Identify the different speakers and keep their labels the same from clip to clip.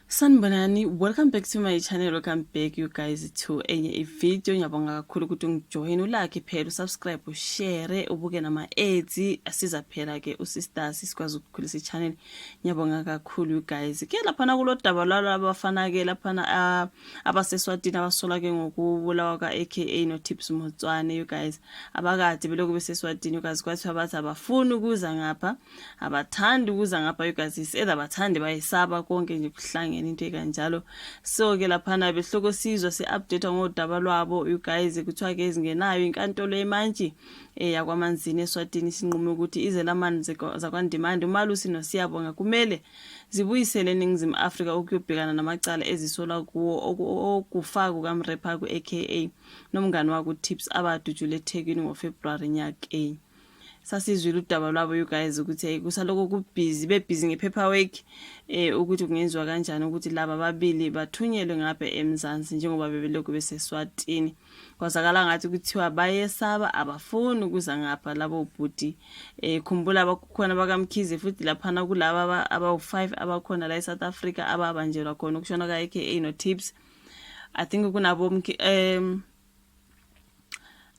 Speaker 1: Sanibonani, welcome back to my channel. Welcome back you guys to a video. Ngiyabonga kakhulu ukuthi ungijoin, ulike phela, usubscribe, ushare, ubuke nama ads asiza phela ke usisters sikwazi ukukhulisa ichannel. Ngiyabonga kakhulu you guys. Ke lapha na kulodaba lwalabo abafana ke lapha abaseswatini abasola ke ngokubulawa ka aka no Tips Motswane you guys. Abakade beloku beseswatini you guys kwathi abathi abafuni ukuza ngapha, abathandi ukuza ngapha you guys. Either abathandi bayisaba konke nje kuhlangene into ekanjalo. So ke laphana behloko sizwe se-update ngodaba lwabo you guys kuthiwa ke izingenayo inkantolo eMantshi yakwaManzini eSwatini sinqume ukuthi izelamani zakwaNdimande uMalusi noSiyabonga kumele zibuyisele eNingizimu Afrika ukuyobhekana namacala ezisola kuwo okufaku kaMrepa ku aka nomngani wakho Tips abadujule eThekwini ngoFebruary nyakeni. Sasizwile udaba lwabo you guys ukuthi kusaloko kubusy bebusy ngepaperwork ukuthi kungenziwa kanjani ukuthi laba babili bathunyelwe ngapha eMzansi njengoba bebeloko beseswatini. Kwazakala ngathi kuthiwa bayesaba abafuni ukuza ngapha labo ubhuti khumbula abakhona bakaMkhize futhi laphana kulaba abawu5 abakhona la eSouth Africa ababanjelwa khona ukushona ka aka no Tips. I think kunabo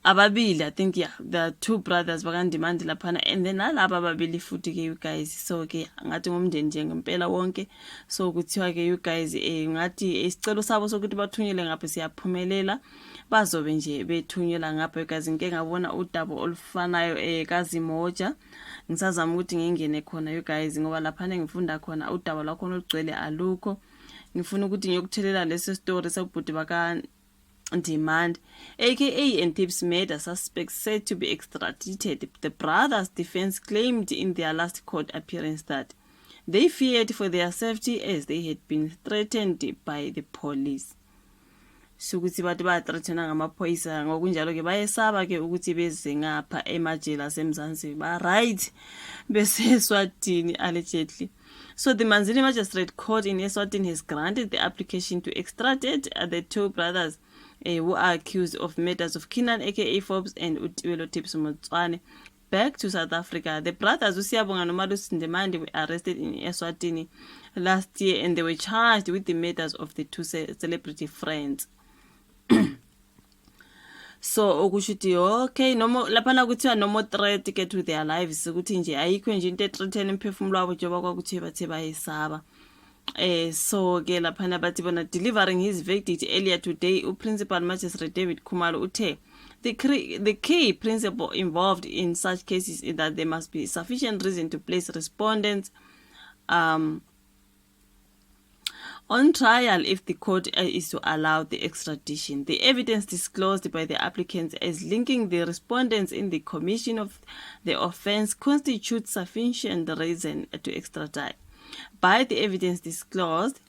Speaker 1: ababili, I think the two brothers bakaNdimande laphana and then nalaba ababili futhi ke you guys. So ke ngathi ngomndeni nje ngempela wonke. So kuthiwa ke you guys ngathi isicelo sabo sokuthi bathunyele ngapha siyaphumelela, bazobe nje bethunyela ngapha you guys. Ngeke ngabona udaba olufanayo kaZimoja, ngisazama ukuthi ngingene khona you guys ngoba laphana ngifunda khona udaba lwakho olugcwele alukho. Ngifuna ukuthi ngiyokuthelela lesi story sobhuti Ndimande, aka and Tips made a suspect said to be extradited. The brothers' defense claimed in their last court appearance that they feared for their safety as they had been threatened by the police. Sukuthi bathi bathreatena ngamaphoyisa ngokunjalo ke bayesaba ke ukuthi beze ngapha emajele aseMzansi ba right beseswatini allegedly. So the Manzini Magistrate Court in Eswatini has granted the application to extradite the two brothers who are accused of murders of Kinan aka Forbes and Utiwelo Tips Motswane back to South Africa. The brothers uSiyabonga noMalusi Ndimande were arrested in Eswatini last year and they were charged with the murders of the two celebrity friends. So okushuthi okay nomo laphana kuthiwa nomo threat ke to their lives ukuthi nje ayikho nje into ethreaten imphefumulo wabo njengoba kwakuthi bathe bayesaba. So ke laphana bathi bona delivering his verdict earlier today uPrincipal Magistrate David Khumalo uthe the key principle involved in such cases is that there must be sufficient reason to place respondents on trial if the court is to allow the extradition. The evidence disclosed by the applicants as linking the respondents in the commission of the offense constitutes sufficient reason to extradite. By the evidence disclosed,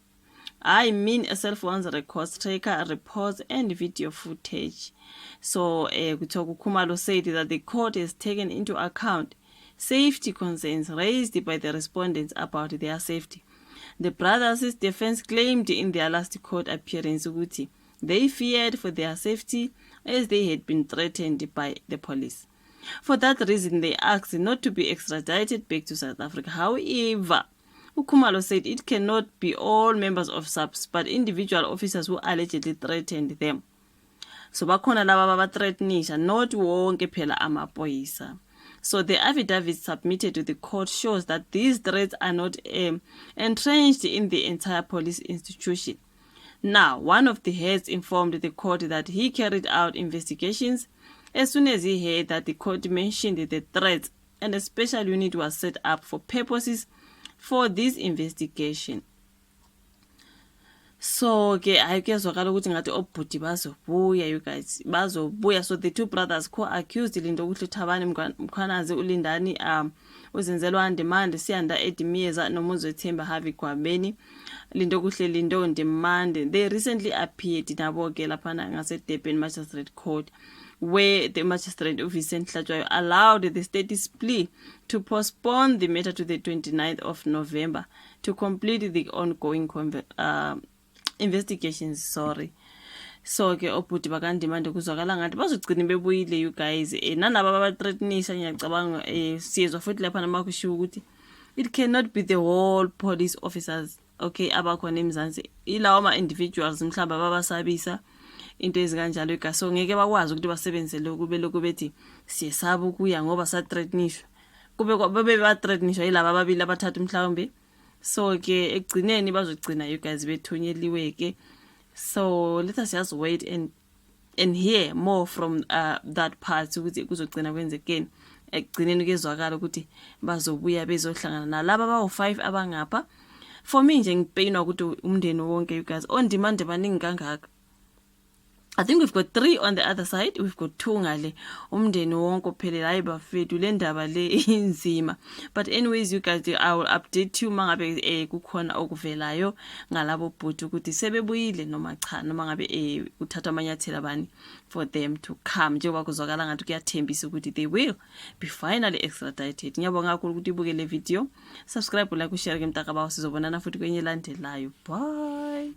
Speaker 1: I mean a cell phone's records, tracker reports, and video footage. So, Khumalo said that the court has taken into account safety concerns raised by the respondents about their safety. The brothers' defense claimed in their last court appearance that they feared for their safety as they had been threatened by the police. For that reason, they asked not to be extradited back to South Africa. However, Khumalo said it cannot be all members of SAPS, but individual officers who allegedly threatened them. So bakhona laba bathreatenisha, not wonke phela amaphoyisa. So the affidavit submitted to the court shows that these threats are not entrenched in the entire police institution. Now, one of the heads informed the court that he carried out investigations as soon as he heard that the court mentioned the threats, and a special unit was set up for purposes for this investigation. So ke aykezwakala ukuthi ngathi obhuti bazobuya you guys bazobuya. So the two brothers co-accused Lindo Thabani Mkhwanazi uLindani uzenzelwa Ndimande Siyanda Edimiyeza noMuzwethemba Havi Kwabeni Lindo Ndimande. They recently appeared nabo ke laphana ngase-Durban Magistrate Court where the magistrate Vincent Hlatshwayo allowed the state's plea to postpone the matter to the 29th of November to complete the ongoing investigations. So ke obhuti bakaNdimande kuzwakala ngathi bazogcina bebuyile you guys. Nanaba babathreatenisha ngiyacabanga sizwa futhi lapha namakho ukuthi it cannot be the whole police officers okay abakhona eMzansi ilawo ama-individuals mhlawumbe ababasabisa into ezikanjalo igazi, so ngeke bakwazi ukuthi basebenzele kube lokhu bethi siyesaba ukuya ngoba sa-threatenishwa, kube babe ba-threatenishwa yilaba ababili abathathu mhlawumbe. So ke ekugcineni bazogcina you guys bethunyeliwe-ke. So let us just wait and hear more from that part ukuthi kuzogcina kwenzekeni. Ekugcineni kezwakala ukuthi bazobuya bezohlangana nalaba abawu-5 abangapha. For me nje ngipeyinwa ukuthi umndeni wonke you guys on demand baningi kangaka. I think we've got 3 on the other side, we've got 2 ngale umndeni wonke ophelela hayi bafethu le ndaba le inzima. But anyways you guys, I will update you mangabe kukhona okuvelayo ngalabo bhuti ukuthi sebebuyile noma cha, noma ngabe uthatha amanyathelo bani for them to come, njengoba kuzwakala ngathi kuyathembisa ukuthi they will be finally extradited. Ngiyabonga kakhulu ukuthi ibuke le video, subscribe, like, ushare ke mtaka bawo, sizobonana futhi kwenye landelayo. Bye.